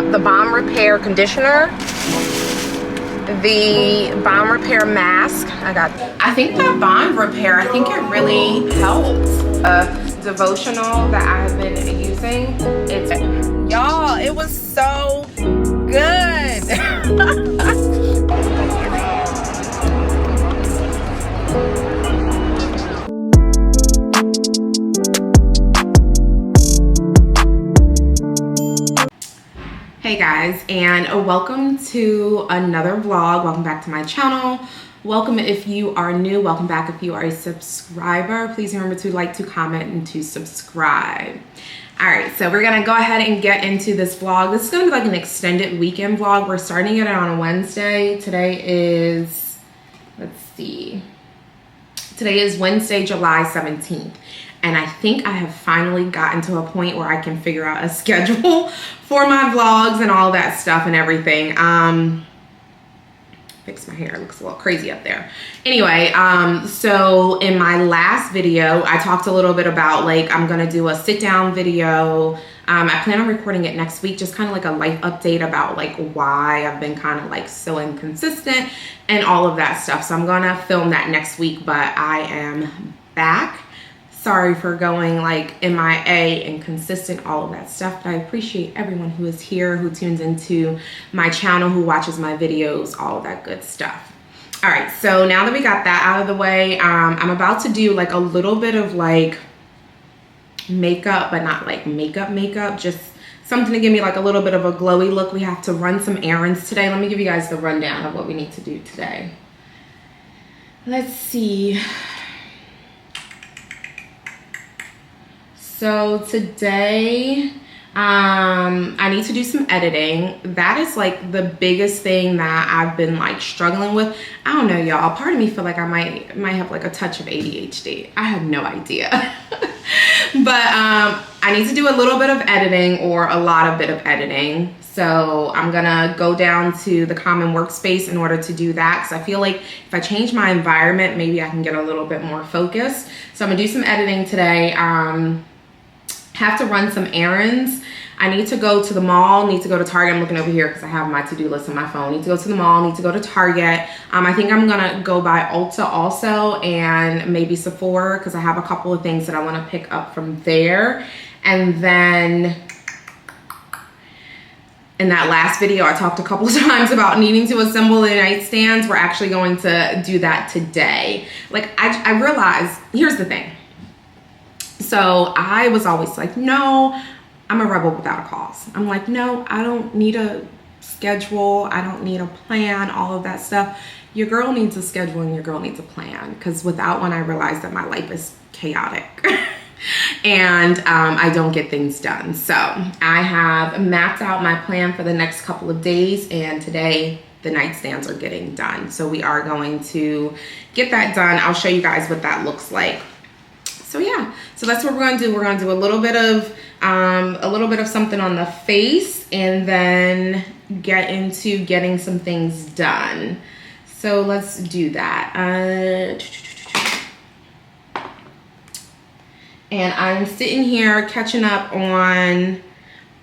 up the Balm Repair conditioner, the Balm Repair mask. I think that Balm Repair, I think it really helps. A devotional that I have been using. Y'all, it was so good. Hey guys, and welcome to another vlog. Welcome back to my channel. Welcome if you are new. Welcome back if you are a subscriber. Please remember to like, to comment, and to subscribe. All right, so we're gonna go ahead and get into this vlog. This is gonna be like an extended weekend vlog. We're starting it on a Wednesday. Today is, let's see. Today is Wednesday, July 17th. And I think I have finally gotten to a point where I can figure out a schedule for my vlogs and all that stuff and everything. Fix my hair, it looks a little crazy up there. Anyway, so in my last video, I talked a little bit about like, I'm gonna do a sit down video. I plan on recording it next week, just kind of like a life update about like why I've been kind of like so inconsistent and all of that stuff. So I'm gonna film that next week, but I am back. Sorry for going like MIA, inconsistent, all of that stuff, but I appreciate everyone who is here, who tunes into my channel, who watches my videos, all of that good stuff. All right, so now that we got that out of the way, I'm about to do like a little bit of like makeup, but not like makeup, just something to give me like a little bit of a glowy look. We have to run some errands today. Let me give you guys the rundown of what we need to do today. Let's see. So today, I need to do some editing. That is like the biggest thing that I've been like struggling with. I don't know, y'all. Part of me feel like I might have like a touch of ADHD. I have no idea. But I need to do a little bit of editing, or a lot of bit of editing. So I'm gonna go down to the common workspace in order to do that, because I feel like if I change my environment, maybe I can get a little bit more focused. So I'm gonna do some editing today. Have to run some errands. I need to go to the mall, need to go to Target. I'm looking over here because I have my to-do list on my phone. Need to go to the mall, need to go to Target. I think I'm gonna go by Ulta also, and maybe Sephora, because I have a couple of things that I wanna pick up from there. And then in that last video, I talked a couple of times about needing to assemble the nightstands. We're actually going to do that today. Like I realized, here's the thing. So I was always like, no, I'm a rebel without a cause. I'm like, no, I don't need a schedule. I don't need a plan, all of that stuff. Your girl needs a schedule and your girl needs a plan, because without one, I realize that my life is chaotic and I don't get things done. So I have mapped out my plan for the next couple of days, and today the nightstands are getting done. So we are going to get that done. I'll show you guys what that looks like. So yeah, so that's what we're gonna do. We're gonna do a little bit of something on the face, and then get into getting some things done. So let's do that. And I'm sitting here catching up on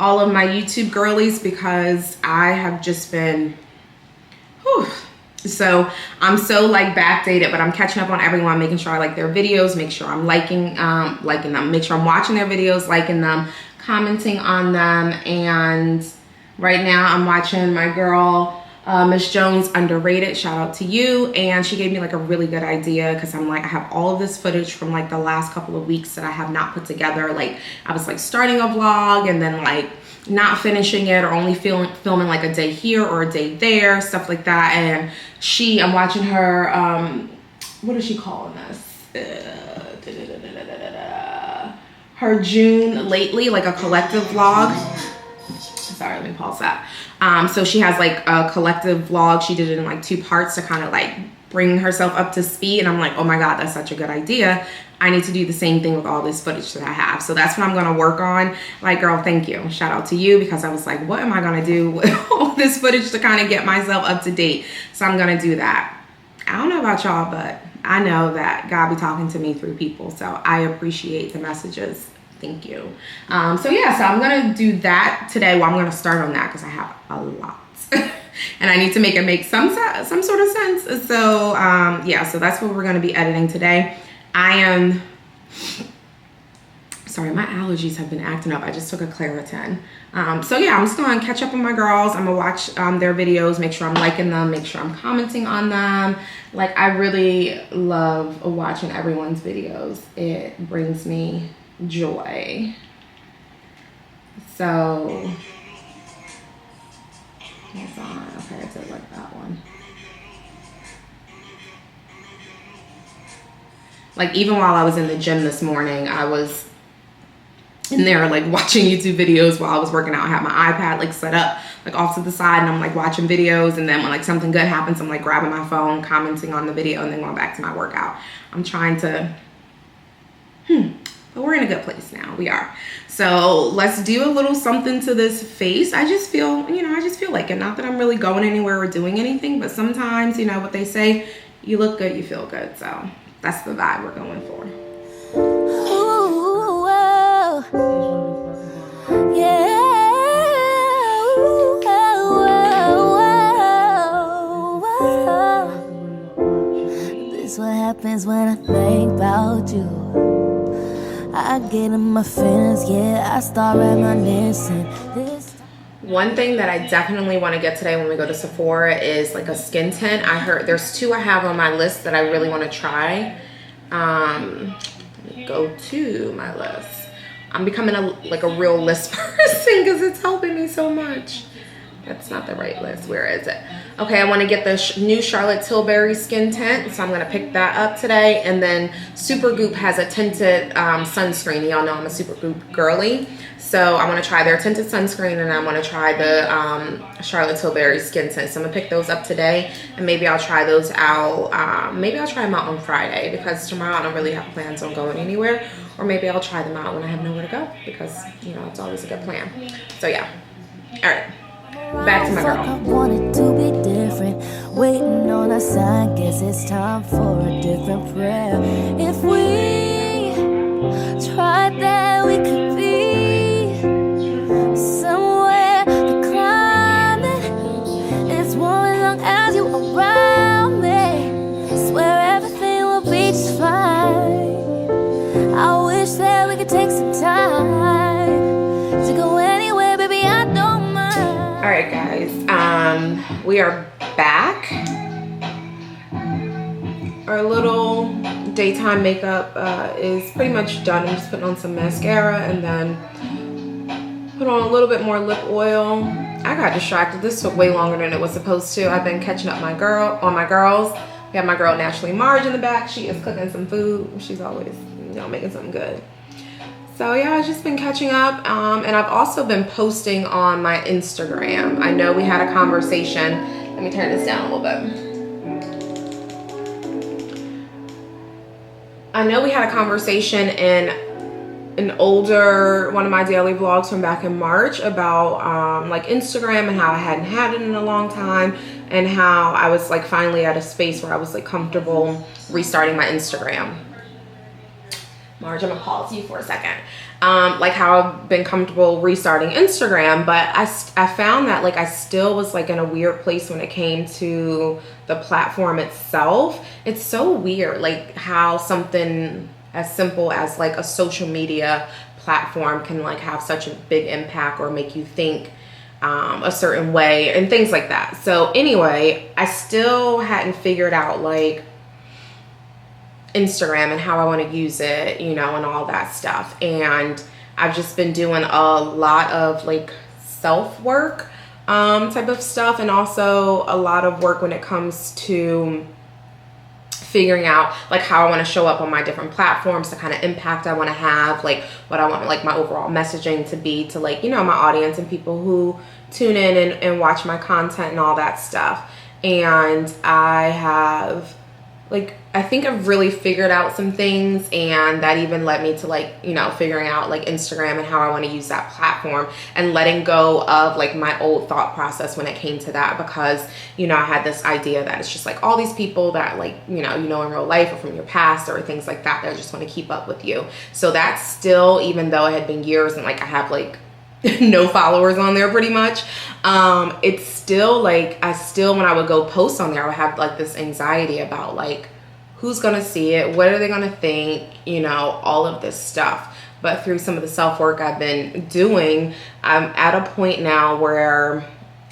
all of my YouTube girlies, because I have just been, whew. So I'm so like backdated, but I'm catching up on everyone, making sure I like their videos, make sure I'm liking them, make sure I'm watching their videos, liking them, commenting on them. And right now I'm watching my girl, Miss Jones Underrated, shout out to you. And she gave me like a really good idea, because I'm like, I have all of this footage from like the last couple of weeks that I have not put together. Like I was like starting a vlog and then like not finishing it, or only filming like a day here or a day there, stuff like that. And I'm watching her, what is she calling this? Her June lately, like a collective vlog. Sorry, let me pause that. So she has like a collective vlog. She did it in like 2 parts to kind of like bring herself up to speed. And I'm like, oh my God, that's such a good idea. I need to do the same thing with all this footage that I have. So that's what I'm gonna work on. Like, girl, thank you. Shout out to you, because I was like, what am I gonna do with all this footage to kind of get myself up to date? So I'm gonna do that. I don't know about y'all, but I know that God be talking to me through people. So I appreciate the messages Thank you. So yeah, so I'm gonna do that today. Well, I'm gonna start on that because I have a lot. And I need to make it make some sort of sense. So yeah, so that's what we're gonna be editing today. I am sorry, my allergies have been acting up. I just took a Claritin. So yeah, I'm just gonna catch up on my girls. I'm gonna watch their videos, make sure I'm liking them, make sure I'm commenting on them. Like, I really love watching everyone's videos. It brings me joy. So hold on. Okay, I did like that one. Like, even while I was in the gym this morning, I was in there like watching YouTube videos while I was working out. I had my iPad like set up like off to the side, and I'm like watching videos, and then when like something good happens, I'm like grabbing my phone, commenting on the video, and then going back to my workout. I'm trying to but we're in a good place now. We are. So let's do a little something to this face. I just feel, you know, I just feel like it. Not that I'm really going anywhere or doing anything, but sometimes, you know what they say, you look good, you feel good. So that's the vibe we're going for. Ooh, whoa. Yeah. Ooh, whoa, whoa. This what happens when I think about you. I get in my feelings, yeah, I start reminiscing. One thing that I definitely want to get today when we go to Sephora is like a skin tint. I heard there's 2 I have on my list that I really want to try. Let me go to my list. I'm becoming a real list person because it's helping me so much. That's not the right list. Where is it? Okay, I want to get the new Charlotte Tilbury skin tint, so I'm going to pick that up today. And then Supergoop has a tinted sunscreen. Y'all know I'm a Supergoop girly. So I want to try their tinted sunscreen, and I want to try the Charlotte Tilbury skin tint. So I'm going to pick those up today, and maybe I'll try those out. Maybe I'll try them out on Friday, because tomorrow I don't really have plans on going anywhere. Or maybe I'll try them out when I have nowhere to go, because, you know, it's always a good plan. So yeah. All right. Back to my girl. I wanted to be different, waiting on a sign. Guess it's time for a different prayer. If we tried that, we could be somewhere. The climate is warm as long as you around me. Swear everything will be just fine. I wish that we could take some time to go anywhere, baby. I don't mind. All right, guys, we are back. Our little daytime makeup is pretty much done. I'm just putting on some mascara and then put on a little bit more lip oil. I got distracted. This took way longer than it was supposed to. I've been catching up on my girls. We have my girl Naturally Marge in the back. She is cooking some food. She's always, you know, making something good. So yeah, I've just been catching up, and I've also been posting on my Instagram. I know we had a conversation. Let me turn this down a little bit. I know we had a conversation in an older one of my daily vlogs from back in March about like Instagram and how I hadn't had it in a long time, and how I was like finally at a space where I was like comfortable restarting my Instagram. Marge, I'm gonna pause you for a second. Like how I've been comfortable restarting Instagram, but I found that like I still was like in a weird place when it came to the platform itself. It's so weird, like how something as simple as like a social media platform can like have such a big impact or make you think a certain way and things like that. So anyway, I still hadn't figured out like Instagram and how I want to use it, you know, and all that stuff. And I've just been doing a lot of like self-work type of stuff, and also a lot of work when it comes to figuring out like how I want to show up on my different platforms, the kind of impact I want to have, like what I want like my overall messaging to be to like, you know, my audience and people who tune in and watch my content and all that stuff. And I have like, I think I've really figured out some things, and that even led me to like, you know, figuring out like Instagram and how I want to use that platform, and letting go of like my old thought process when it came to that, because, you know, I had this idea that it's just like all these people that like, you know in real life or from your past or things like that, that just want to keep up with you. So that's still, even though it had been years and like I have like no followers on there pretty much, it's still like, when I would go post on there, I would have like this anxiety about like, who's gonna see it, what are they gonna think, you know, all of this stuff. But through some of the self-work I've been doing, I'm at a point now where,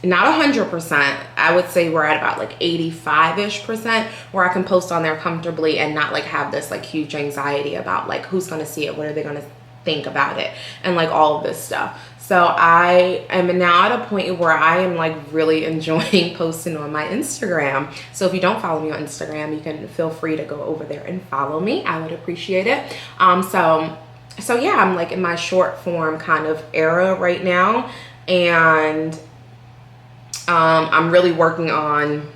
not 100%, I would say we're at about like 85-ish%, where I can post on there comfortably and not like have this like huge anxiety about like who's gonna see it, what are they gonna think about it, and like all of this stuff. So I am now at a point where I am like really enjoying posting on my Instagram. So if you don't follow me on Instagram, you can feel free to go over there and follow me. I would appreciate it. So yeah, I'm like in my short form kind of era right now, and I'm really working on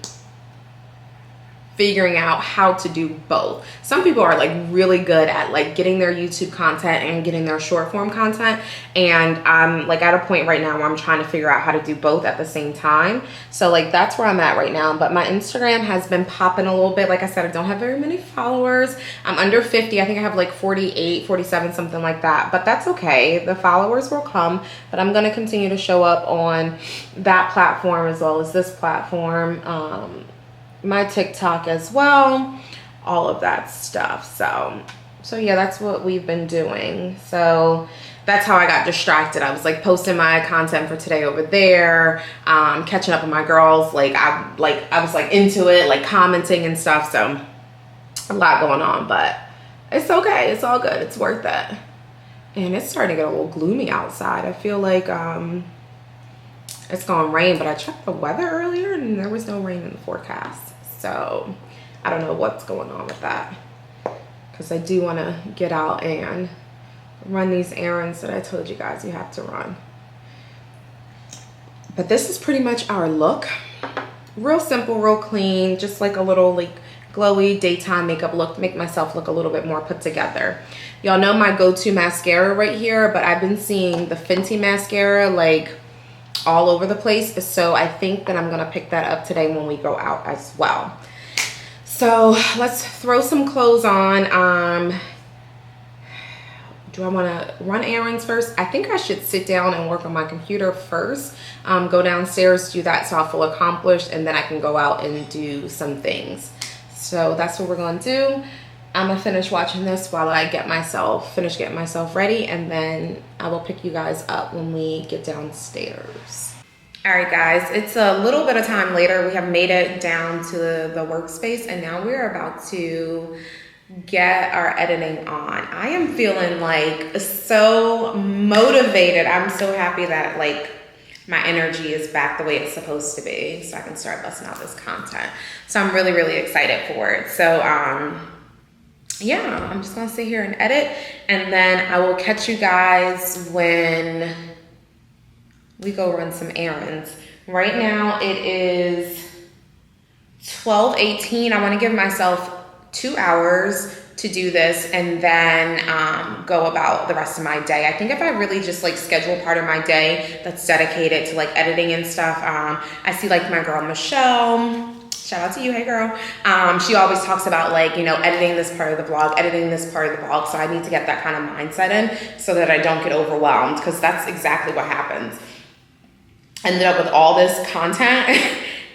figuring out how to do both. Some people are like really good at like getting their YouTube content and getting their short form content, and I'm like at a point right now where I'm trying to figure out how to do both at the same time. So like that's where I'm at right now. But my Instagram has been popping a little bit. Like I said, I don't have very many followers. I'm under 50. I think I have like 48, 47, something like that, but that's okay. The followers will come, but I'm going to continue to show up on that platform as well as this platform, my TikTok as well, all of that stuff. So yeah, that's what we've been doing. So that's how I got distracted. I was like posting my content for today over there, catching up with my girls. I was like into it, like commenting and stuff. So a lot going on, but it's okay. It's all good. It's worth it. And it's starting to get a little gloomy outside. I feel like it's gonna rain, but I checked the weather earlier and there was no rain in the forecast. So I don't know what's going on with that, because I do want to get out and run these errands that I told you guys you have to run. But this is pretty much our look. Real simple, real clean, just like a little like glowy daytime makeup look, make myself look a little bit more put together. Y'all know my go-to mascara right here, but I've been seeing the Fenty mascara like all over the place, so I think that I'm gonna pick that up today when we go out as well. So let's throw some clothes on. Do I want to run errands first? I think I should sit down and work on my computer first, go downstairs, do that so I'll feel accomplished, and then I can go out and do some things. So that's what we're gonna do. I'm gonna finish watching this while I finish getting myself ready, and then I will pick you guys up when we get downstairs. All right, guys, it's a little bit of time later. We have made it down to the workspace, and now we're about to get our editing on. I am feeling like so motivated. I'm so happy that like my energy is back the way it's supposed to be, so I can start busting out this content. So I'm really, really excited for it. So yeah, I'm just gonna sit here and edit, and then I will catch you guys when we go run some errands. Right now it is 12:18. I wanna give myself 2 hours to do this, and then go about the rest of my day. I think if I really just like schedule part of my day that's dedicated to like editing and stuff, I see like my girl Michelle, shout out to you, hey girl. She always talks about like, you know, editing this part of the vlog, editing this part of the vlog. So I need to get that kind of mindset in so that I don't get overwhelmed, because that's exactly what happens. I ended up with all this content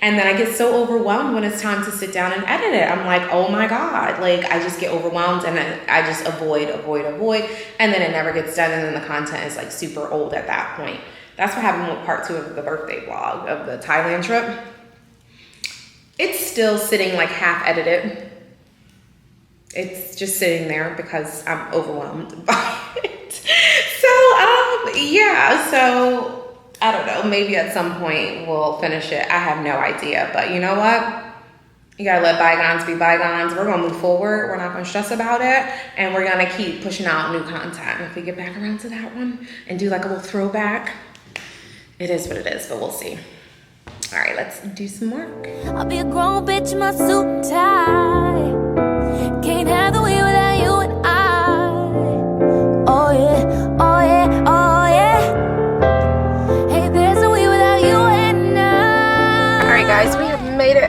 and then I get so overwhelmed when it's time to sit down and edit it. I'm like, oh my God, like I just get overwhelmed, and then I just avoid, and then it never gets done, and then the content is like super old at that point. That's what happened with part 2 of the birthday vlog of the Thailand trip. It's still sitting like half edited. It's just sitting there because I'm overwhelmed by it. So yeah, so I don't know, maybe at some point we'll finish it. I have no idea, but you know what? You gotta let bygones be bygones. We're gonna move forward. We're not gonna stress about it, and we're gonna keep pushing out new content. If we get back around to that one and do like a little throwback, it is what it is, but we'll see. All right, let's do some work. I'll be a grown bitch in my suit and tie.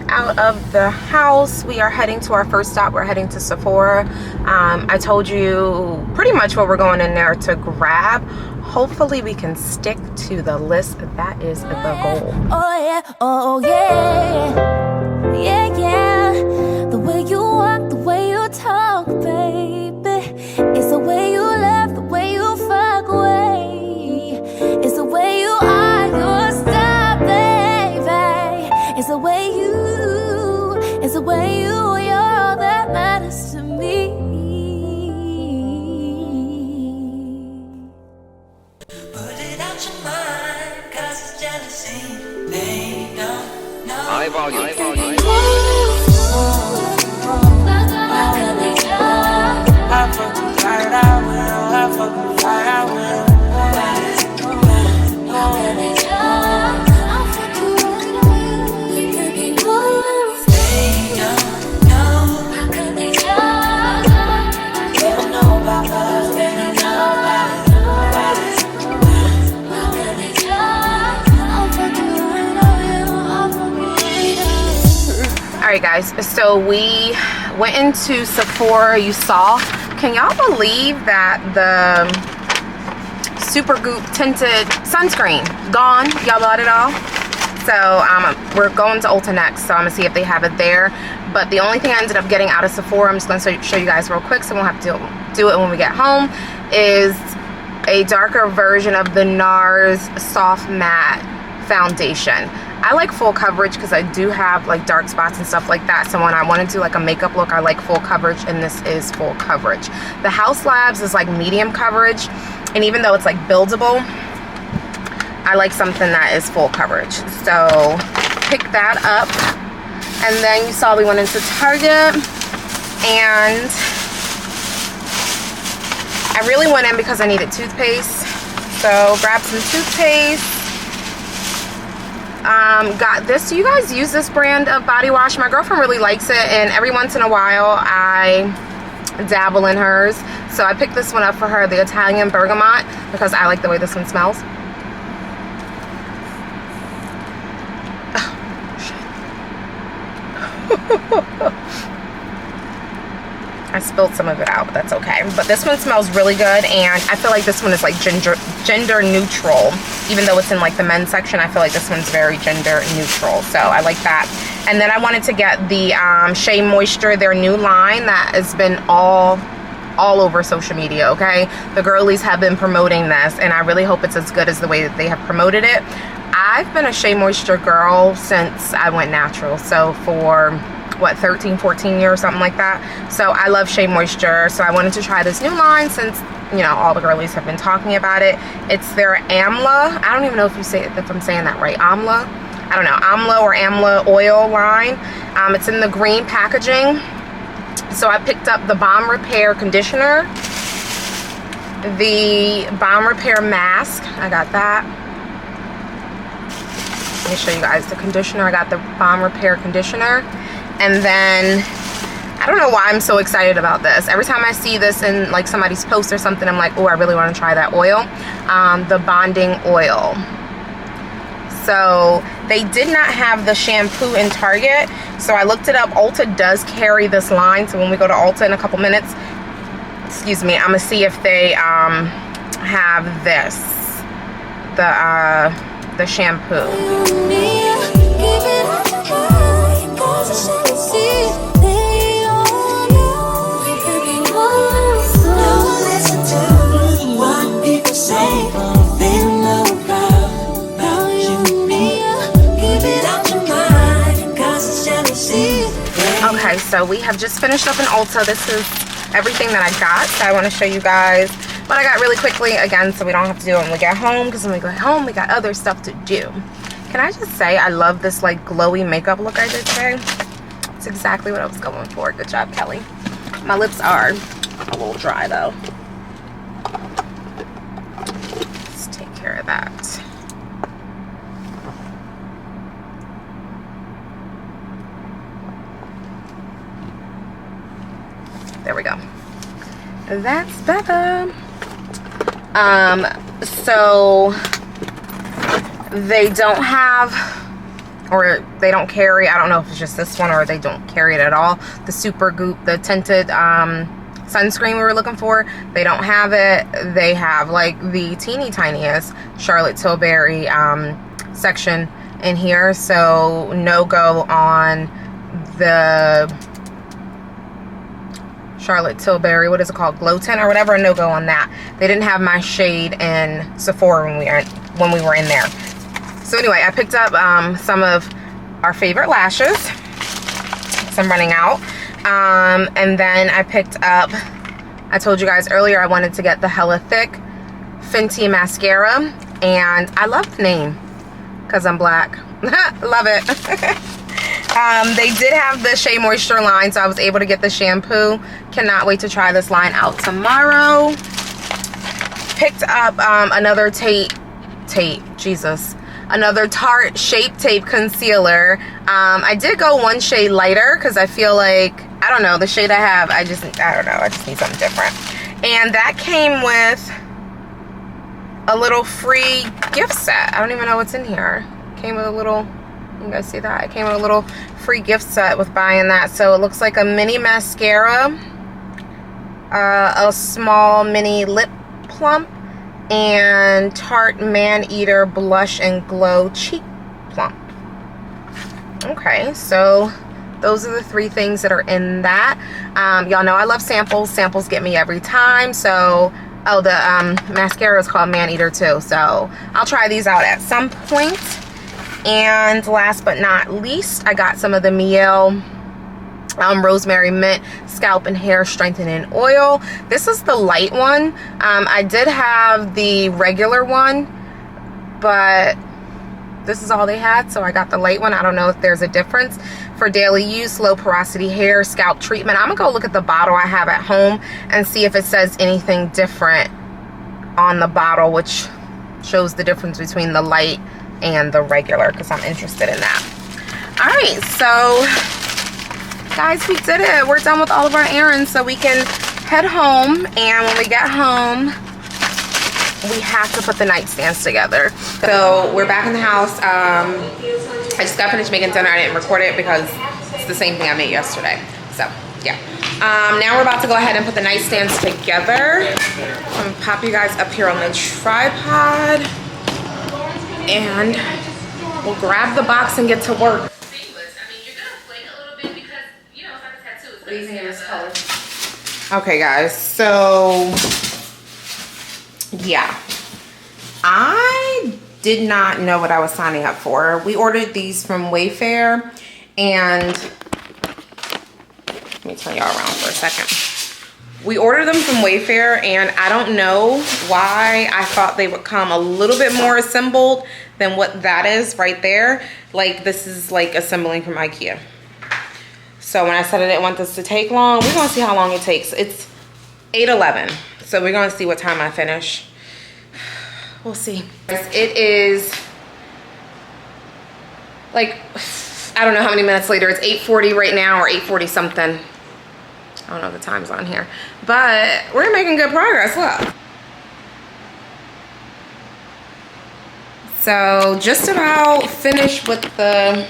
out of the house. We are heading to our first stop. We're heading to Sephora. I told you pretty much what we're going in there to grab. Hopefully we can stick to the list. That is the goal. Oh yeah, oh yeah, yeah, yeah. The way you walk, the way you talk, baby. It's the way you laugh, the way you fuck away. It's the way you are, your style, baby. It's the way you, it's the way you, you're all that matters to me. Put it out your mind, 'cause it's jealousy. They don't know. High volume. I fucking fight, I will. I fucking fight, I will. They don't know. They don't know about us. They don't know about us. All right, guys, so we went into Sephora. You saw. Can y'all believe that the Supergoop tinted sunscreen gone? Y'all bought it all? So we're going to Ulta next, so I'm gonna see if they have it there. But the only thing I ended up getting out of Sephora, I'm just gonna show you guys real quick, so we won't have to do it when we get home, is a darker version of the NARS Soft Matte Foundation. I like full coverage because I do have like dark spots and stuff like that. So when I want to do like a makeup look, I like full coverage, and this is full coverage. The House Labs is like medium coverage, and even though it's like buildable, I like something that is full coverage. So pick that up. And then you saw we went into Target, and I really went in because I needed toothpaste. So grab some toothpaste. Got this. Do you guys use this brand of body wash? My girlfriend really likes it, and every once in a while I dabble in hers. So I picked this one up for her, the Italian Bergamot, because I like the way this one smells. I spilled some of it out, but that's okay. But this one smells really good, and I feel like this one is like gender neutral. Even though it's in like the men's section, I feel like this one's very gender neutral. So I like that. And then I wanted to get the Shea Moisture, their new line that has been all over social media, okay? The girlies have been promoting this, and I really hope it's as good as the way that they have promoted it. I've been a Shea Moisture girl since I went natural. So for what, 13, 14 years, something like that. So I love Shea Moisture. So I wanted to try this new line since, you know, all the girlies have been talking about it. It's their Amla. I don't even know if I'm saying that right. Amla. I don't know. Amla or Amla oil line. It's in the green packaging. So I picked up the Balm Repair conditioner, the Balm Repair mask. I got that. Let me show you guys the conditioner. I got the Balm Repair conditioner. And then, I don't know why I'm so excited about this. Every time I see this in like somebody's post or something, I'm like, oh, I really want to try that oil. The bonding oil. So they did not have the shampoo in Target. So I looked it up. Ulta does carry this line. So when we go to Ulta in a couple minutes, excuse me, I'm gonna see if they have this, the shampoo. Okay, so we have just finished up in Ulta. This is everything that I got. So I want to show you guys what I got really quickly again, so we don't have to do it when we get home, because when we get home we got other stuff to do. Can I just say I love this like glowy makeup look I did today. It's exactly what I was going for. Good job, Kelly. My lips are a little dry though. Let's take care of that. There we go. That's better. So they don't have or they don't carry, I don't know if it's just this one or they don't carry it at all, the Super Goop, the tinted sunscreen we were looking for. They don't have it. They have like the teeny tiniest Charlotte Tilbury section in here, so no go on the Charlotte Tilbury, what is it called, glow tint or whatever, no go on that. They didn't have my shade in Sephora when we were in there. So anyway, I picked up some of our favorite lashes, so I'm running out. And then I picked up, I told you guys earlier I wanted to get the Hella Thick Fenty mascara, and I love the name because I'm black. Love it. They did have the Shea Moisture line, so I was able to get the shampoo. Cannot wait to try this line out tomorrow. Picked up another another Tarte Shape Tape concealer. I did go one shade lighter because I feel like, I don't know, the shade I have, I just need something different. And that came with a little free gift set. I don't even know what's in here. Came with a little, you guys see that? It came with a little free gift set with buying that. So it looks like a mini mascara, a small mini lip plump, and Tarte Man Eater Blush and Glow Cheek Plump. Okay, so those are the three things that are in that. Y'all know I love samples. Samples get me every time. So, oh, the mascara is called Man Eater too. So I'll try these out at some point. And last but not least, I got some of the Mielle Rosemary Mint Scalp and Hair Strengthening Oil. This is the light one. I did have the regular one, but this is all they had, so I got the light one. I don't know if there's a difference. For daily use, low porosity hair, scalp treatment. I'm gonna go look at the bottle I have at home and see if it says anything different on the bottle, which shows the difference between the light and the regular, because I'm interested in that. All right, so guys, we did it. We're done with all of our errands, so we can head home. And when we get home, we have to put the nightstands together. So we're back in the house. I just got finished making dinner. I didn't record it because it's the same thing I made yesterday. So yeah. Now we're about to go ahead and put the nightstands together. I'm gonna pop you guys up here on the tripod, and we'll grab the box and get to work. Okay guys, so yeah, I did not know what I was signing up for. We ordered these from Wayfair, and let me turn y'all around for a second. We ordered them from Wayfair, and I don't know why I thought they would come a little bit more assembled than what that is right there. Like, this is like assembling from IKEA. So when I said I didn't want this to take long, we're gonna see how long it takes. It's 8:11, so we're gonna see what time I finish. We'll see. It is like, I don't know how many minutes later. It's 8:40 right now, or 8:40 something. I don't know if the time's on here, but we're making good progress, look. So just about finished with the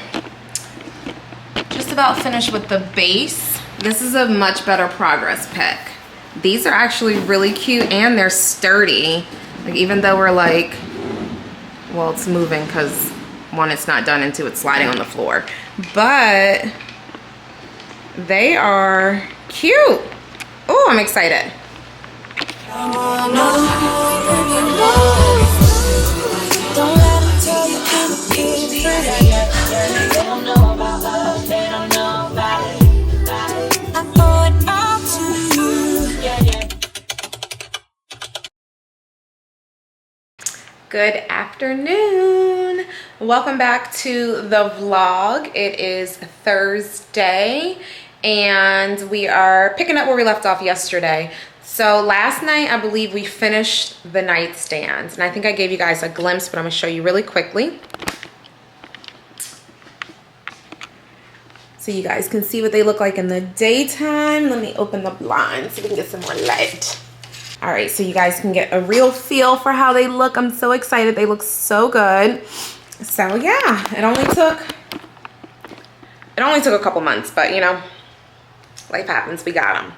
base. This is a much better progress pick. These are actually really cute, and they're sturdy. Like, even though we're like, well, it's moving because one, it's not done, and two, it's sliding on the floor. But they are cute. Oh, I'm excited. Good afternoon. Welcome back to the vlog. It is Thursday, and we are picking up where we left off yesterday. So last night, I believe we finished the nightstands, and I think I gave you guys a glimpse, but I'm gonna show you really quickly, so you guys can see what they look like in the daytime. Let me open the blinds so we can get some more light. All right, so you guys can get a real feel for how they look. I'm so excited. They look so good. So yeah, it only took It only took a couple months, but you know, life happens, we got them.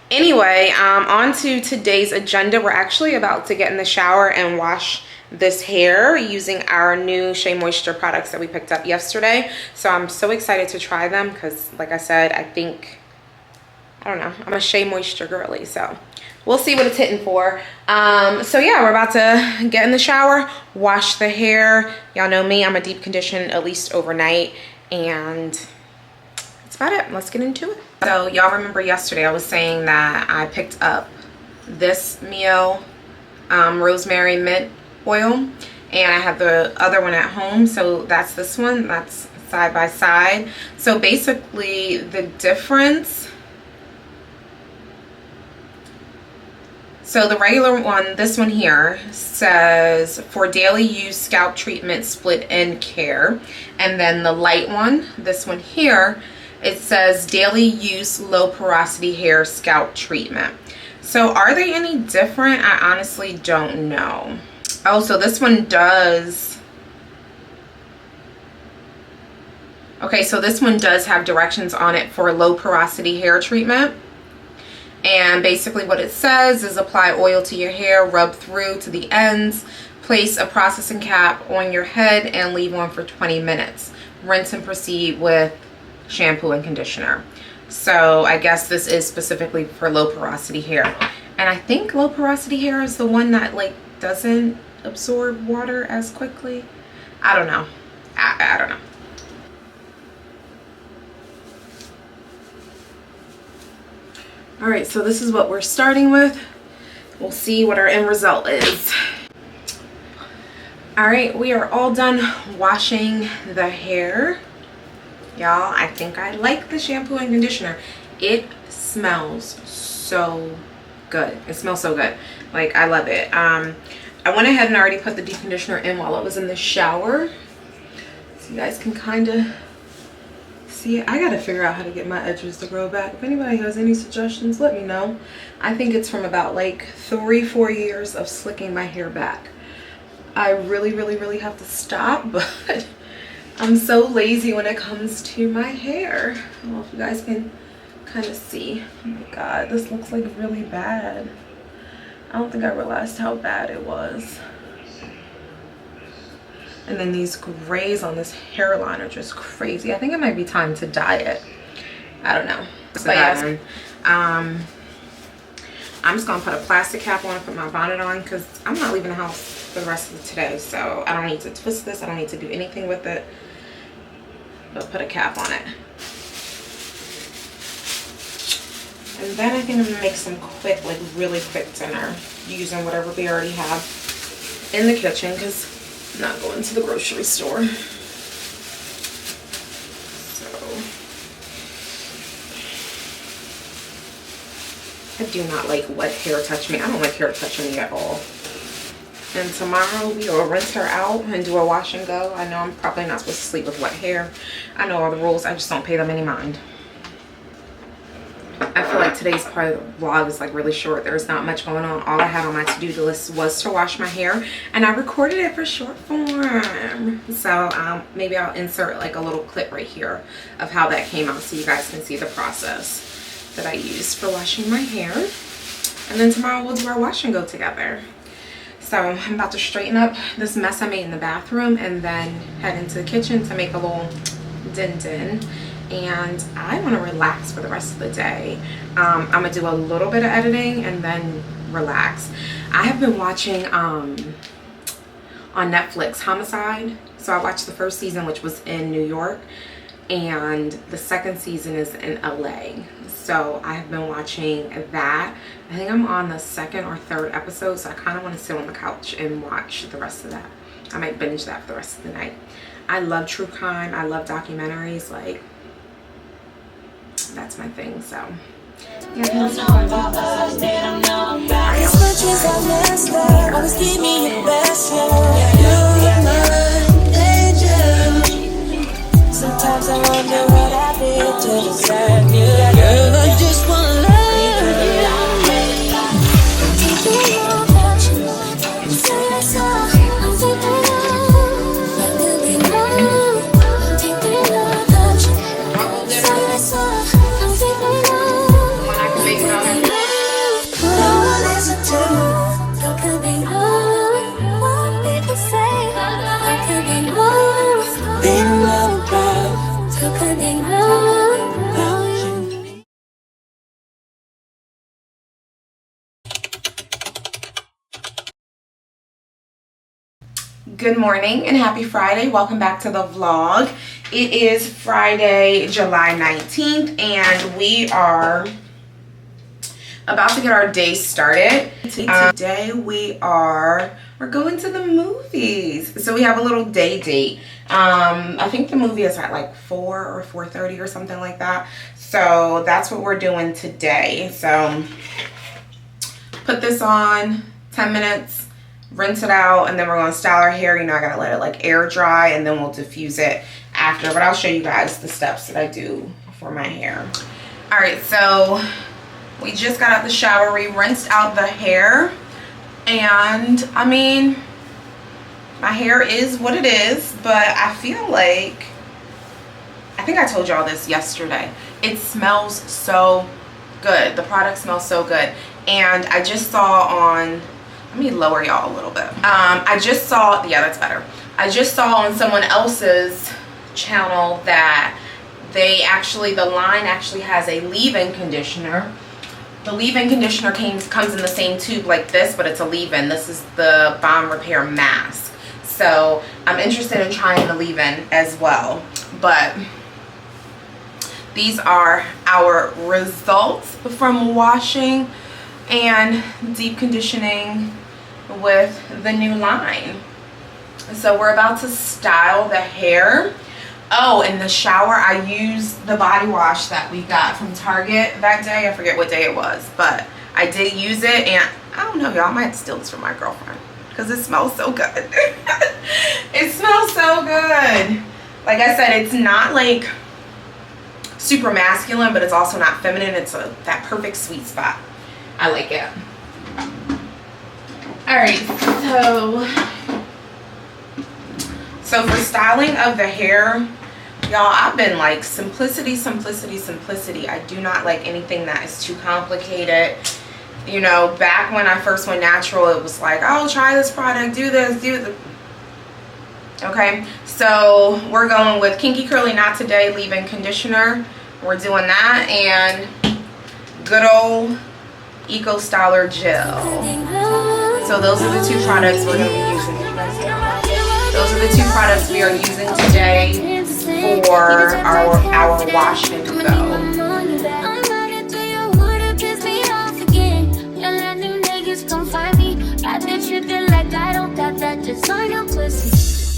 Anyway, on to today's agenda. We're actually about to get in the shower and wash this hair using our new Shea Moisture products that we picked up yesterday. So I'm so excited to try them because, like I said, I don't know, I'm a Shea Moisture girly, so we'll see what it's hitting for. So yeah, we're about to get in the shower, wash the hair. Y'all know me, I'm a deep condition at least overnight, and that's about it. Let's get into it. So y'all remember yesterday I was saying that I picked up this Mio rosemary mint oil, and I have the other one at home, so that's this one. That's side by side. So basically the difference, so the regular one, this one here, says for daily use scalp treatment split end care, and then the light one, this one here, it says daily use low porosity hair scalp treatment. So are they any different? I honestly don't know. Oh, so this one does, okay, so this one does have directions on it for low porosity hair treatment. And basically what it says is apply oil to your hair, rub through to the ends, place a processing cap on your head and leave on for 20 minutes. Rinse and proceed with shampoo and conditioner. So I guess this is specifically for low porosity hair. And I think low porosity hair is the one that like doesn't absorb water as quickly. I don't know. I don't know. All right, so this is what we're starting with. We'll see what our end result is. All right, we are all done washing the hair. Y'all, I think I like the shampoo and conditioner. It smells so good. It smells so good. Like, I love it. I went ahead and already put the deep conditioner in while I was in the shower, so you guys can kind of see it. I gotta figure out how to get my edges to grow back. If anybody has any suggestions, let me know. I think it's from about like 3-4 years of slicking my hair back. I really have to stop, but I'm so lazy when it comes to my hair. I don't know if you guys can kind of see. Oh my god, this looks like really bad. I don't think I realized how bad it was. And then these grays on this hairline are just crazy. I think it might be time to dye it. I don't know. But yeah, I'm just gonna put a plastic cap on and put my bonnet on because I'm not leaving the house for the rest of today. So I don't need to twist this. I don't need to do anything with it. But put a cap on it. And then I think I'm gonna make some quick, like really quick dinner using whatever we already have in the kitchen because I'm not going to the grocery store. So I do not like wet hair touch me. I don't like hair touching me at all. And tomorrow we will rinse her out and do a wash and go. I know I'm probably not supposed to sleep with wet hair. I know all the rules. I just don't pay them any mind. I feel like today's part of the vlog is like really short. There's not much going on. All I had on my to-do list was to wash my hair, and I recorded it for short form. So maybe I'll insert like a little clip right here of how that came out so you guys can see the process that I used for washing my hair. And then tomorrow we'll do our wash and go together. So I'm about to straighten up this mess I made in the bathroom and then head into the kitchen to make a little din-din. And I want to relax for the rest of the day. I'm gonna do a little bit of editing and then relax. I have been watching on Netflix Homicide. So I watched the first season, which was in New York, and the second season is in LA. So I have been watching that. I think I'm on the second or third episode, so I kind of want to sit on the couch and watch the rest of that. I might binge that for the rest of the night. I love true crime. I love documentaries. Like, that's my thing. So yeah, that's fun. As much as I messed up, always give me your best, yeah. You're my angel. Sometimes I wonder what I did to deserve you. Girl, I just wanna love you. Thinking about you, say that's all. I'm thinking of, thinking about you. depending on how you. Good morning and happy Friday. Welcome back to the vlog. It is Friday, July 19th, and we are about to get our day started. Today we're going to the movies. So we have a little day date. I think the movie is at like 4 or 4:30 or something like that. So that's what we're doing today. So put this on, 10 minutes, rinse it out, and then we're going to style our hair. You know, I gotta let it like air dry, and then we'll diffuse it after. But I'll show you guys the steps that I do for my hair. All right, so we just got out the shower. We rinsed out the hair, and I mean, my hair is what it is, but I feel like, I think I told y'all this yesterday, it smells so good. The product smells so good. And I just saw on, let me lower y'all a little bit. I just saw, yeah, that's better. I just saw on someone else's channel that they actually, the line actually has a leave-in conditioner. The leave-in conditioner comes in the same tube like this, but it's a leave-in. This is the Bomb Repair Mask. So I'm interested in trying the leave-in as well. But these are our results from washing and deep conditioning with the new line. So we're about to style the hair. Oh, in the shower, I used the body wash that we got from Target that day. I forget what day it was, but I did use it, and I don't know, y'all, I might steal this from my girlfriend because it smells so good. It smells so good. Like I said, it's not like super masculine, but it's also not feminine. It's that perfect sweet spot. I like it. All right, so for styling of the hair, y'all, I've been like simplicity, simplicity, simplicity. I do not like anything that is too complicated. You know, back when I first went natural, it was like, oh, try this product, do this, do the. Okay, so we're going with Kinky Curly Not Today leave-in conditioner. We're doing that, and good old Eco Styler gel. So those are the two products we're going to be using. Those are the two products we are using today for our wash and go.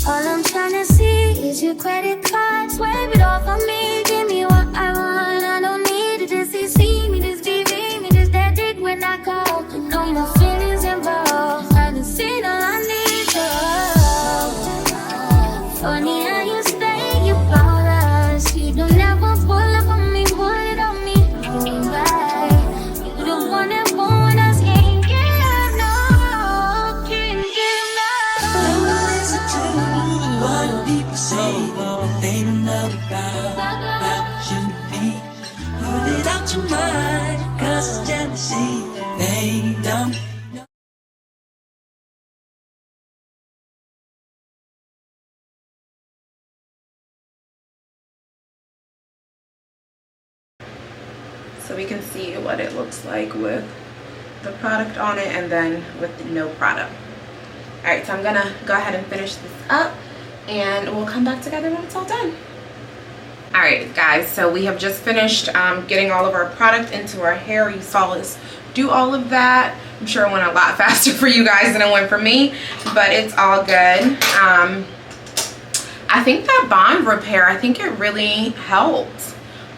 All I'm trying to see is your credit card. Swipe it off on me. Give me what I want. I don't need it. Just see me, just TV me, just that dick when I call. No more feelings involved. I done seen all I need. Funny how you stay about us. You don't ever pull up on me, pull it on me. Right. You the one that want us, can't give no, can't give no. Listen to what people say, but they don't know about you and me. Put it out your mind, 'cause it's jealousy. They don't know. So we can see what it looks like with the product on it and then with the no product. All right, so I'm gonna go ahead and finish this up, and we'll come back together when it's all done. All right, guys, so we have just finished getting all of our product into our hair. You saw us do all of that. I'm sure it went a lot faster for you guys than it went for me, but it's all good. I think that bond repair, I think it really helped.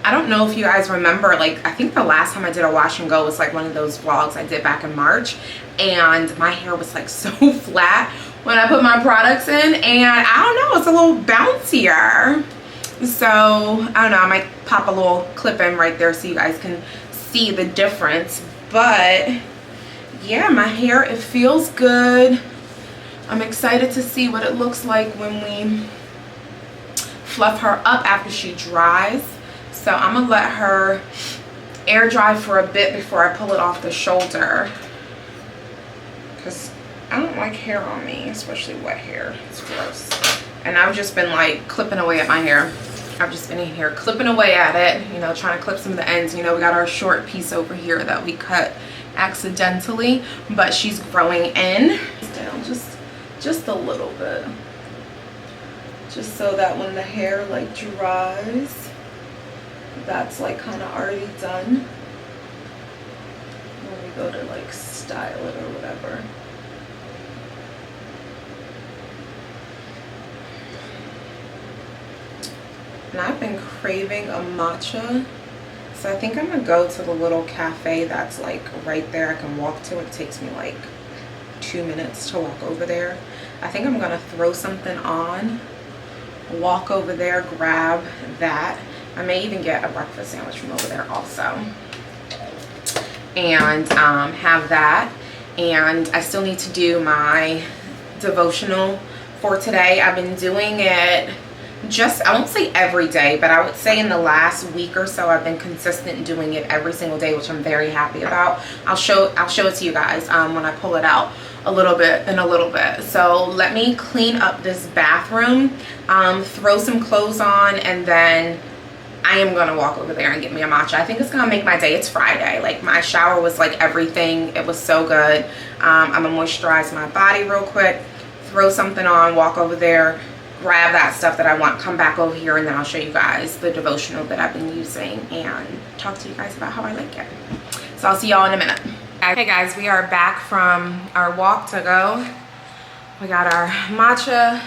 I don't know if you guys remember, like, I think the last time I did a wash and go was like one of those vlogs I did back in March, and my hair was like so flat when I put my products in, and I don't know, it's a little bouncier. So I don't know, I might pop a little clip in right there so you guys can see the difference. But yeah, my hair, it feels good. I'm excited to see what it looks like when we fluff her up after she dries. So I'm gonna let her air dry for a bit before I pull it off the shoulder, because I don't like hair on me, especially wet hair. It's gross. And I've just been like clipping away at my hair. I've just been in here clipping away at it, you know, trying to clip some of the ends. You know, we got our short piece over here that we cut accidentally, but she's growing in. Down just a little bit. Just so that when the hair like dries, that's like kind of already done. When we go to like style it or whatever. And I've been craving a matcha, so I think I'm gonna go to the little cafe that's like right there. I can walk to it. It takes me like 2 minutes to walk over there. I think I'm gonna throw something on, walk over there, grab that. I may even get a breakfast sandwich from over there also, and have that. And I still need to do my devotional for today. I've been doing it just, I won't say every day, but I would say in the last week or so I've been consistent doing it every single day, which I'm very happy about. I'll show it to you guys when I pull it out a little bit. So let me clean up this bathroom, throw some clothes on, and then I am gonna walk over there and get me a matcha. I think it's gonna make my day. It's Friday. Like, my shower was like everything. It was so good. I'm gonna moisturize my body real quick, throw something on, walk over there, grab that stuff that I want, come back over here, and then I'll show you guys the devotional that I've been using and talk to you guys about how I like it. So I'll see y'all in a minute. Okay guys, we are back from our walk to go. We got our matcha,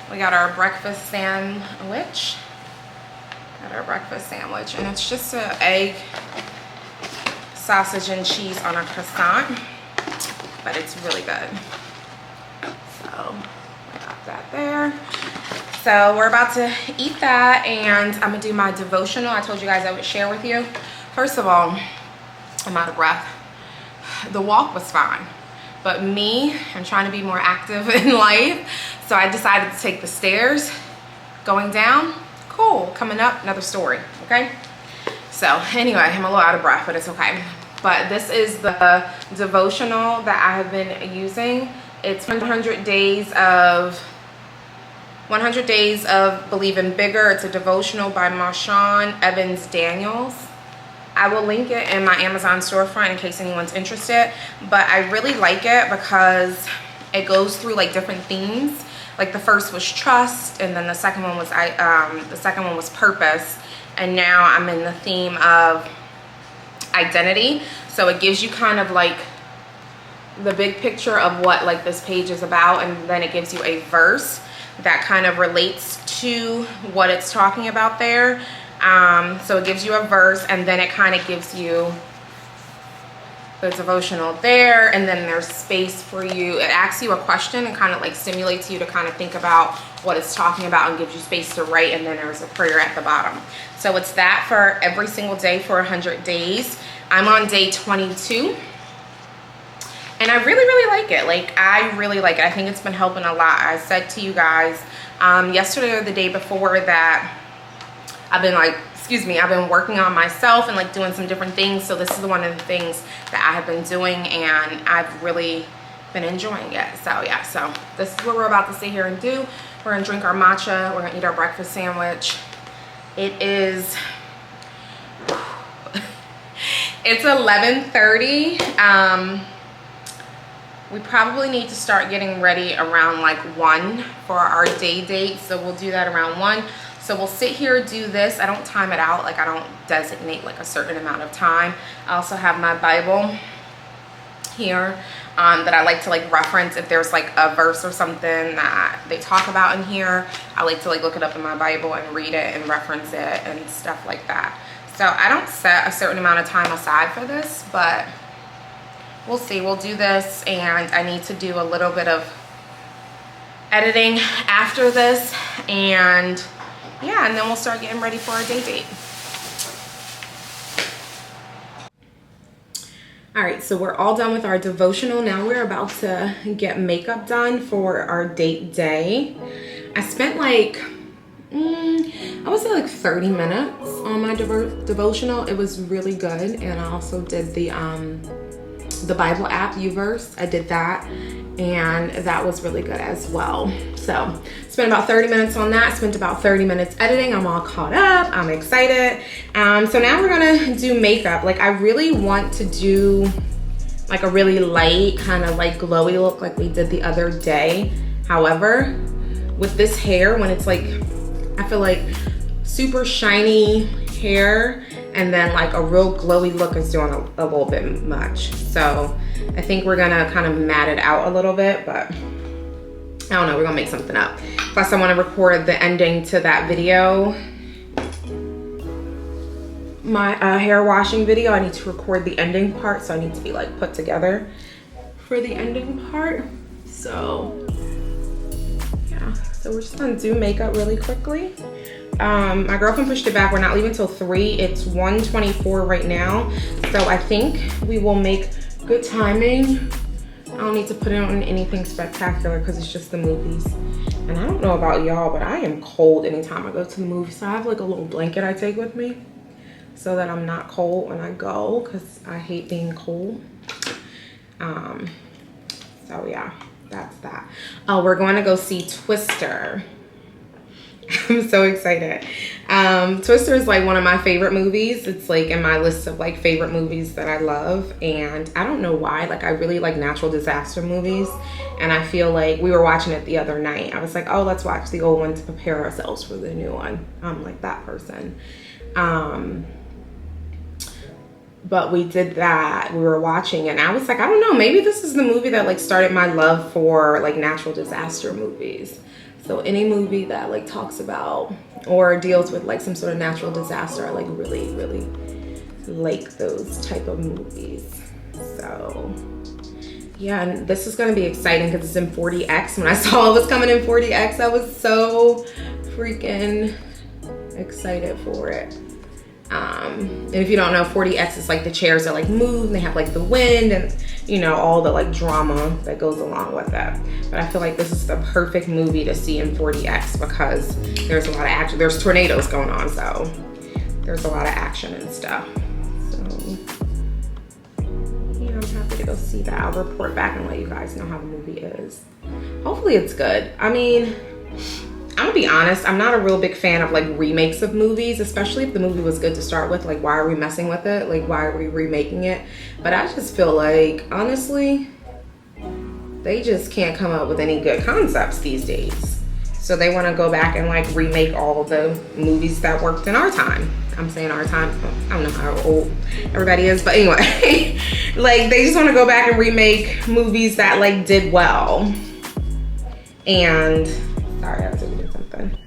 we got our breakfast sandwich. And it's just an egg, sausage, and cheese on a croissant, but it's really good. So that there. So we're about to eat that, and I'm gonna do my devotional. I told you guys I would share with you. First of all, I'm out of breath. The walk was fine, but I'm trying to be more active in life, so I decided to take the stairs. Going down, cool. Coming up, another story. Okay, so anyway, I'm a little out of breath, but it's okay. But this is the devotional that I have been using. It's 100 days of Believing Bigger. It's a devotional by Marshawn Evans Daniels. I will link it in my Amazon storefront in case anyone's interested. But I really like it because it goes through like different themes. Like the first was trust, and then the second one was purpose, and now I'm in the theme of identity. So it gives you kind of like the big picture of what like this page is about, and then it gives you a verse that kind of relates to what it's talking about there. So it gives you a verse, and then it kind of gives you the devotional there, and then there's space for you. It asks you a question and kind of like stimulates you to kind of think about what it's talking about and gives you space to write, and then there's a prayer at the bottom. So it's that for every single day for 100 days. I'm on day 22. And I really like it. Like, I really like it. I think it's been helping a lot. I said to you guys yesterday or the day before that I've been working on myself and like doing some different things. So this is one of the things that I have been doing, and I've really been enjoying it. So yeah, so this is what we're about to sit here and do. We're gonna drink our matcha. We're gonna eat our breakfast sandwich. It is, it's 11:30. We probably need to start getting ready around like 1 for our day date. So we'll do that around 1. So we'll sit here, do this. I don't time it out. Like, I don't designate like a certain amount of time. I also have my Bible here that I like to like reference if there's like a verse or something that they talk about in here. I like to like look it up in my Bible and read it and reference it and stuff like that. So I don't set a certain amount of time aside for this, but we'll see. We'll do this, and I need to do a little bit of editing after this, and yeah, and then we'll start getting ready for our day date. All right, so we're all done with our devotional. Now we're about to get makeup done for our date day. I spent like, I would say like 30 minutes on my devotional. It was really good, and I also did the the Bible app, Uverse. I did that, and that was really good as well. So spent about 30 minutes on that, spent about 30 minutes editing. I'm all caught up, I'm excited. So now we're gonna do makeup. Like, I really want to do like a really light, kind of like glowy look like we did the other day. However, with this hair, when it's like, I feel like super shiny hair and then like a real glowy look is doing a little bit much. So I think we're gonna kind of matte it out a little bit, but I don't know, we're gonna make something up. Plus I wanna record the ending to that video, my hair washing video. I need to record the ending part, so I need to be like put together for the ending part. So yeah, so we're just gonna do makeup really quickly. My girlfriend pushed it back. We're not leaving till 3. It's 1:24 right now, so I think we will make good timing. I don't need to put it on anything spectacular because it's just the movies. And I don't know about y'all, but I am cold anytime I go to the movies. So I have like a little blanket I take with me so that I'm not cold when I go, because I hate being cold. So yeah, that's that. Oh, we're going to go see Twister. I'm so excited. Twister is like one of my favorite movies. It's like in my list of like favorite movies that I love, and I don't know why, like I really like natural disaster movies, and I feel like we were watching it the other night. I was like, oh, let's watch the old one to prepare ourselves for the new one. I'm like that person. But we did that, we were watching it, and I was like, I don't know, maybe this is the movie that like started my love for like natural disaster movies. So any movie that like talks about or deals with like some sort of natural disaster, I like really, really like those type of movies. So yeah, and this is gonna be exciting because it's in 40X. When I saw it was coming in 40X, I was so freaking excited for it. And if you don't know, 40X is like the chairs that like move and they have like the wind and you know, all the like drama that goes along with that. But I feel like this is the perfect movie to see in 40X because there's a lot of action. There's tornadoes going on, so there's a lot of action and stuff. So yeah, I'm happy to go see that. I'll report back and let you guys know how the movie is. Hopefully it's good. I mean, I'm gonna be honest, I'm not a real big fan of like remakes of movies, especially if the movie was good to start with. Like, why are we messing with it? Like, why are we remaking it? But I just feel like, honestly, they just can't come up with any good concepts these days. So they wanna go back and like remake all the movies that worked in our time. I'm saying our time, I don't know how old everybody is, but anyway. Like, they just wanna go back and remake movies that like did well. And, sorry, I was doing something.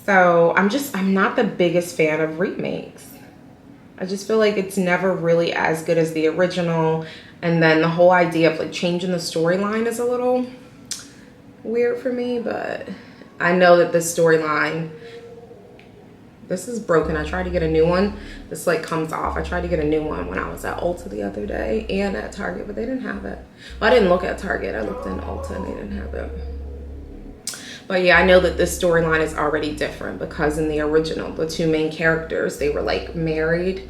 So I'm not the biggest fan of remakes. I just feel like it's never really as good as the original. And then the whole idea of like changing the storyline is a little weird for me, but I know that this storyline, this is broken. I tried to get a new one. This like comes off. I tried to get a new one when I was at Ulta the other day and at Target, but they didn't have it. Well, I didn't look at Target. I looked in Ulta and they didn't have it. But yeah, I know that this storyline is already different because in the original, the two main characters, they were like married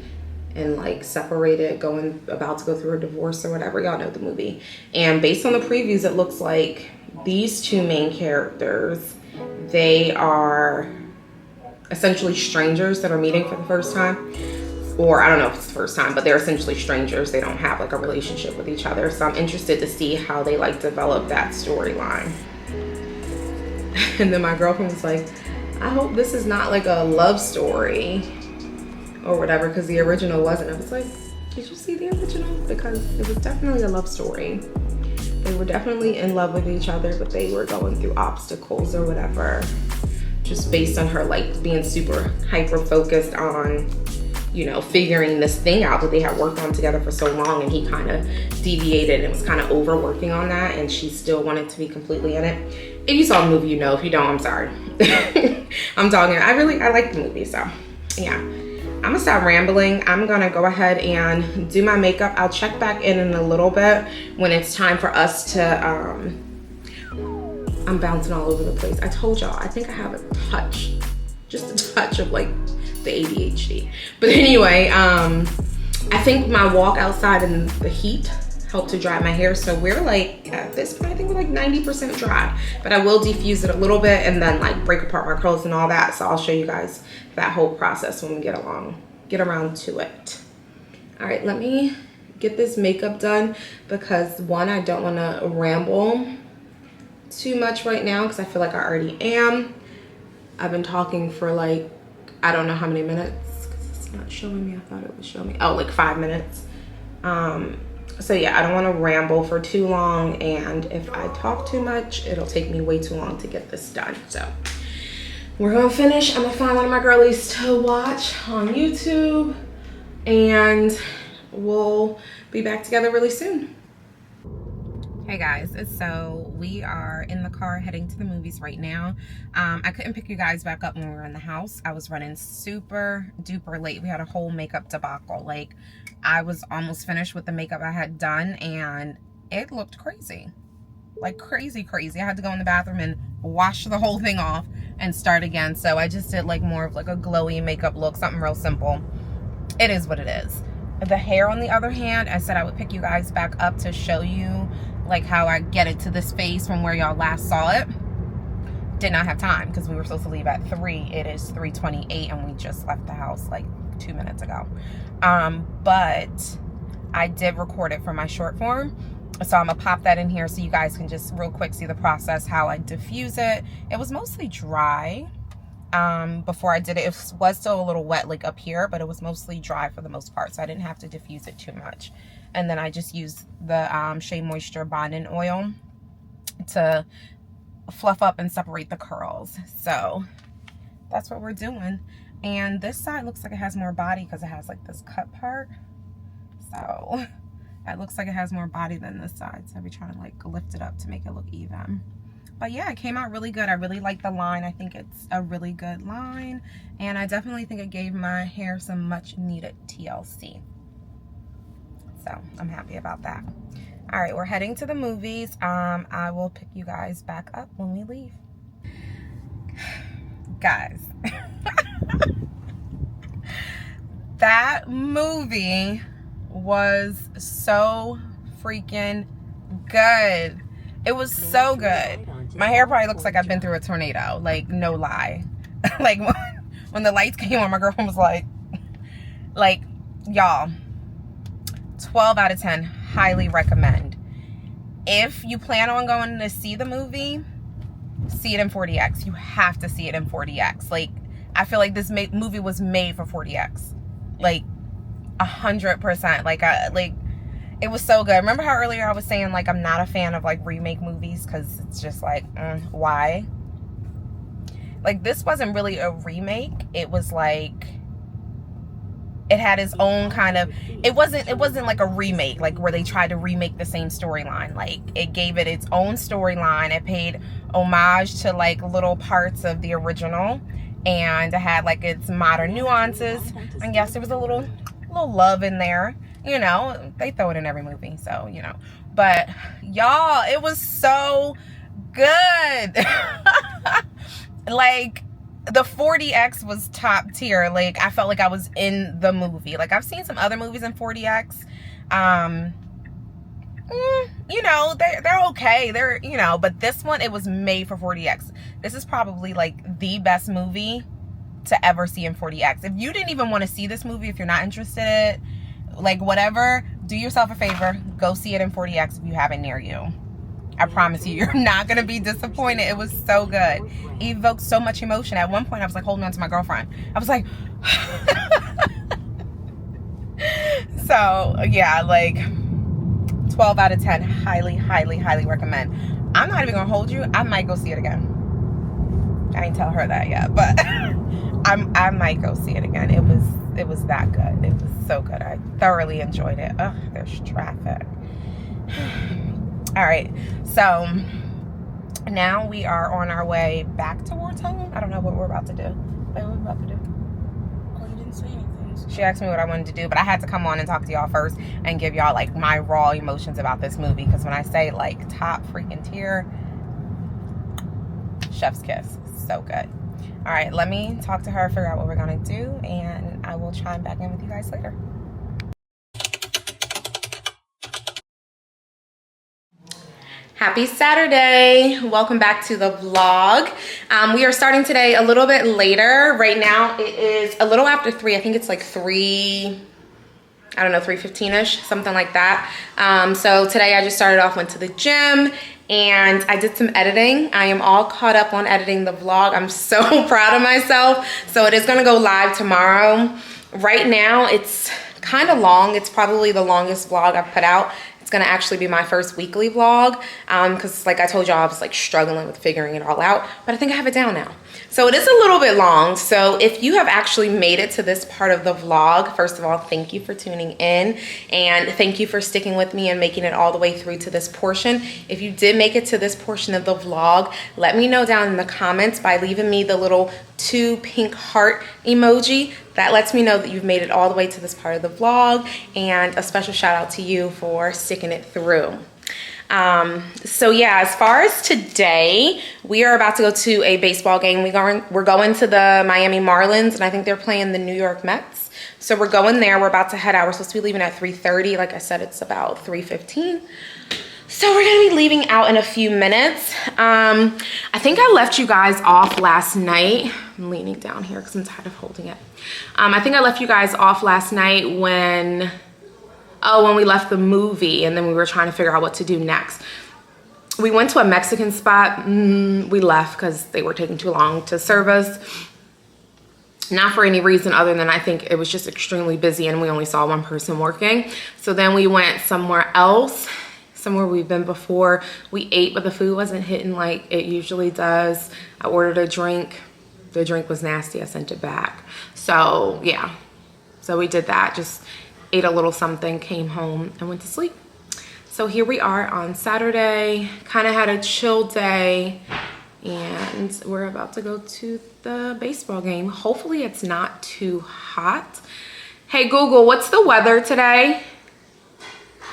and like separated, about to go through a divorce or whatever. Y'all know the movie. And based on the previews, it looks like these two main characters, they are essentially strangers that are meeting for the first time. Or I don't know if it's the first time, but they're essentially strangers. They don't have like a relationship with each other. So I'm interested to see how they like develop that storyline. And then my girlfriend was like, I hope this is not like a love story or whatever, because the original wasn't. I was like, did you see the original? Because it was definitely a love story. They were definitely in love with each other, but they were going through obstacles or whatever, just based on her like being super hyper focused on, you know, figuring this thing out that they had worked on together for so long, and he kind of deviated and was kind of overworking on that, and she still wanted to be completely in it. If you saw the movie, you know. If you don't, I'm sorry. I'm talking, I like the movie, so yeah. I'm gonna stop rambling. I'm gonna go ahead and do my makeup. I'll check back in a little bit when it's time for us to, I'm bouncing all over the place. I told y'all, I think I have a touch, just a touch of like the ADHD. But anyway, I think my walk outside in the heat help to dry my hair. So we're like, at this point, I think we're like 90% dry. But I will diffuse it a little bit and then like break apart my curls and all that. So I'll show you guys that whole process when we get around to it. All right, let me get this makeup done because one, I don't want to ramble too much right now because I feel like I already am. I've been talking for like, I don't know how many minutes because it's not showing me. I thought it would show me. Oh, like 5 minutes. So yeah, I don't want to ramble for too long, and if I talk too much, it'll take me way too long to get this done. So we're gonna finish. I'm gonna find one of my girlies to watch on YouTube, and we'll be back together really soon. Hey guys, so we are in the car heading to the movies right now. I couldn't pick you guys back up when we were in the house. I was running super duper late. We had a whole makeup debacle. Like, I was almost finished with the makeup I had done and it looked crazy. Like crazy. I had to go in the bathroom and wash the whole thing off and start again. So I just did like more of like a glowy makeup look, something real simple. It is what it is. The hair, on the other hand, I said I would pick you guys back up to show you like how I get it to this face from where y'all last saw it. Did not have time because we were supposed to leave at 3. It is 3:28 and we just left the house like 2 minutes ago. But I did record it for my short form. So I'm gonna pop that in here so you guys can just real quick see the process, how I diffuse it. It was mostly dry before I did it. It was still a little wet like up here, but it was mostly dry for the most part. So I didn't have to diffuse it too much. And then I just used the Shea Moisture bonding oil to fluff up and separate the curls. So that's what we're doing. And this side looks like it has more body because it has like this cut part. So it looks like it has more body than this side. So I'll be trying to like lift it up to make it look even. But yeah, it came out really good. I really like the line. I think it's a really good line. And I definitely think it gave my hair some much needed TLC. So I'm happy about that. All right, we're heading to the movies. I will pick you guys back up when we leave. Guys, that movie was so freaking good. It was so good. My hair probably looks like I've been through a tornado. Like, no lie. Like, when the lights came on, my girlfriend was like, y'all, 12 out of 10, highly recommend. If you plan on going to see the movie, see it in 40X. You have to see it in 40X. Like, I feel like this movie was made for 40X. Like, 100%. Like, it was so good. Remember how earlier I was saying, like, I'm not a fan of, like, remake movies because it's just, like, why? Like, this wasn't really a remake. It was, like, it had its own kind of, it wasn't like a remake, like, where they tried to remake the same storyline. Like, it gave it its own storyline. It paid homage to, like, little parts of the original. And it had, like, its modern nuances. And yes, there was a little love in there. You know, they throw it in every movie, so, you know. But, y'all, it was so good. Like, the 40X was top tier. Like, I felt like I was in the movie. Like, I've seen some other movies in 40X. You know, they're okay. They're, you know, but this one, it was made for 40X. This is probably, like, the best movie to ever see in 40X. If you didn't even want to see this movie, if you're not interested, like, whatever, do yourself a favor, go see it in 40X if you have it near you. I promise you, you're not going to be disappointed. It was so good. It evoked so much emotion. At one point, I was, like, holding on to my girlfriend. I was like, so, yeah, like, 12 out of 10, highly, highly, highly recommend. I'm not even going to hold you. I might go see it again. I ain't tell her that yet, but I might go see it again. It was that good. It was so good. I thoroughly enjoyed it. Ugh, there's traffic. All right, so now we are on our way back towards home. I don't know what we're about to do. What are we about to do? Oh, you didn't say anything. She asked me what I wanted to do, but I had to come on and talk to y'all first and give y'all, like, my raw emotions about this movie. Because when I say, like, top freaking tier, chef's kiss. So good. All right, let me talk to her, figure out what we're going to do, and I will chime back in with you guys later. Happy Saturday. Welcome back to the vlog. We are starting today a little bit later. Right now it is a little after 3. I think it's like 3, I don't know, 3:15ish, something like that. So today I just started off, went to the gym, and I did some editing. I am all caught up on editing the vlog. I'm so proud of myself. So it is gonna go live tomorrow. Right now it's kind of long. It's probably the longest vlog I've put out. It's gonna actually be my first weekly vlog because like I told y'all, I was like struggling with figuring it all out, but I think I have it down now. So it is a little bit long. So if you have actually made it to this part of the vlog, first of all, thank you for tuning in and thank you for sticking with me and making it all the way through to this portion. If you did make it to this portion of the vlog, let me know down in the comments by leaving me the little 2 pink heart emoji. That lets me know that you've made it all the way to this part of the vlog, and a special shout out to you for sticking it through. So yeah, as far as today, we are about to go to a baseball game. We're going to the Miami Marlins, and I think they're playing the New York Mets. So we're going there. We're about to head out. We're supposed to be leaving at 3:30. Like I said, it's about 3:15. So we're gonna be leaving out in a few minutes. I think I left you guys off last night. I'm leaning down here because I'm tired of holding it. I think I left you guys off last night when we left the movie and then we were trying to figure out what to do next. We went to a Mexican spot. We left because they were taking too long to serve us. Not for any reason other than I think it was just extremely busy and we only saw one person working. So then we went somewhere else, somewhere we've been before. We ate, but the food wasn't hitting like it usually does. I ordered a drink. The drink was nasty. I sent it back. So yeah, so we did that. Just ate a little something, came home and went to sleep. So here we are on Saturday. Kind of had a chill day and we're about to go to the baseball game. Hopefully it's not too hot. Hey Google, what's the weather today?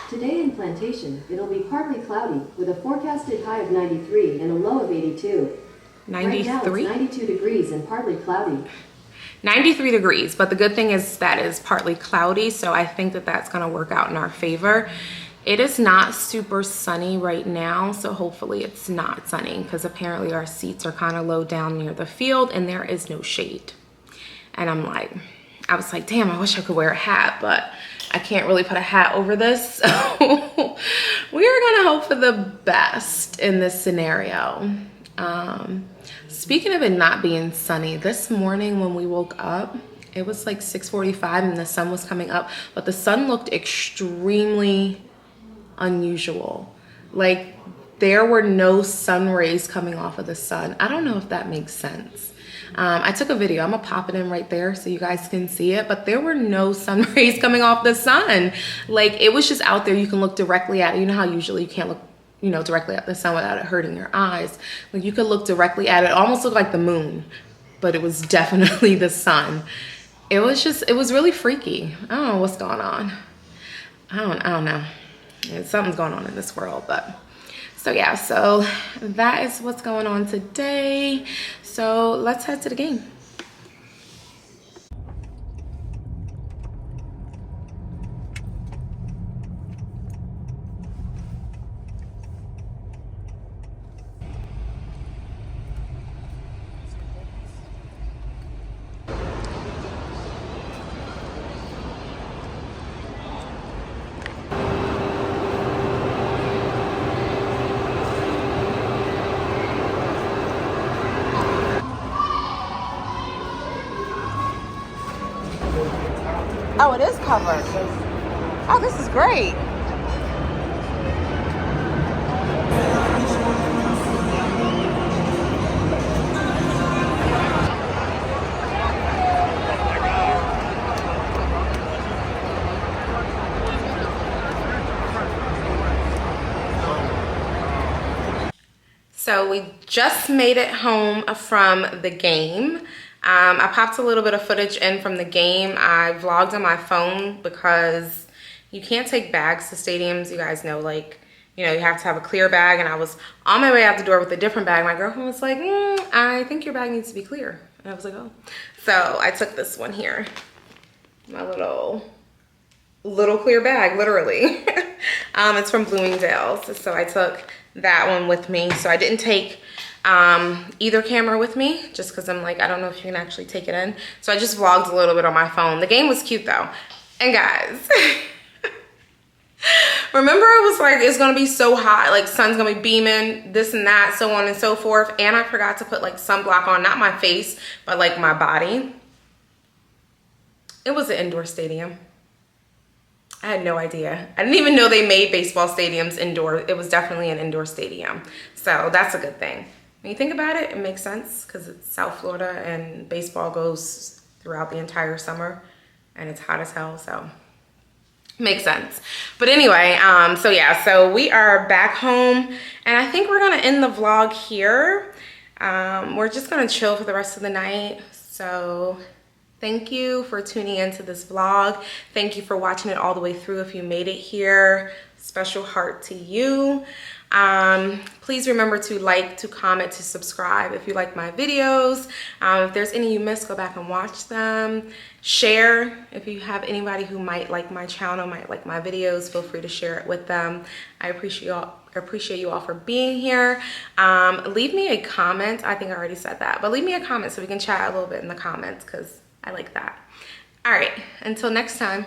Today in Plantation, it'll be partly cloudy with a forecasted high of 93 and a low of 82. 93? Right now it's 92 degrees and partly cloudy. 93 degrees, but the good thing is that it's partly cloudy, so I think that that's gonna work out in our favor. It is not super sunny right now, so hopefully it's not sunny because apparently our seats are kind of low down near the field and there is no shade. And I was like, damn, I wish I could wear a hat, but I can't really put a hat over this. So we're gonna hope for the best in this scenario. Speaking of it not being sunny, this morning when we woke up, it was like 6:45 and the sun was coming up, but the sun looked extremely unusual. Like there were no sun rays coming off of the sun. I don't know if that makes sense. I took a video. I'm gonna pop it in right there so you guys can see it, but there were no sun rays coming off the sun. Like it was just out there. You can look directly at it. You know how usually you can't look directly at the sun without it hurting your eyes. Like you could look directly at it. It almost looked like the moon, but it was definitely the sun. It was really freaky. I don't know what's going on. I don't know. Something's going on in this world, but so yeah, so that is what's going on today. So let's head to the game. Oh, it is covered. Oh, this is great. So we just made it home from the game. I popped a little bit of footage in from the game. I vlogged on my phone because you can't take bags to stadiums. You guys know, like, you know, you have to have a clear bag. And I was on my way out the door with a different bag. My girlfriend was like, I think your bag needs to be clear. And I was like, oh. So I took this one here. My little clear bag, literally. It's from Bloomingdale's. So I took that one with me. So I didn't take either camera with me just because I'm like, I don't know if you can actually take it in. So I just vlogged a little bit on my phone. The game was cute though. And guys, remember it was like, it's gonna be so hot, like sun's gonna be beaming, this and that, so on and so forth. And I forgot to put like sunblock on, not my face, but like my body. It was an indoor stadium. I had no idea. I didn't even know they made baseball stadiums indoor. It was definitely an indoor stadium. So that's a good thing. When you think about it, it makes sense because it's South Florida and baseball goes throughout the entire summer and it's hot as hell, so makes sense. But anyway, so yeah, so we are back home and I think we're gonna end the vlog here. We're just gonna chill for the rest of the night. So thank you for tuning into this vlog. Thank you for watching it all the way through. If you made it here, special heart to you. Please remember to like, to comment, to subscribe if you like my videos. If there's any you missed, go back and watch them. Share if you have anybody who might like my channel, might like my videos, feel free to share it with them. I appreciate you all for being here. Leave me a comment. I think I already said that, but leave me a comment so we can chat a little bit in the comments because I like that. All right, until next time.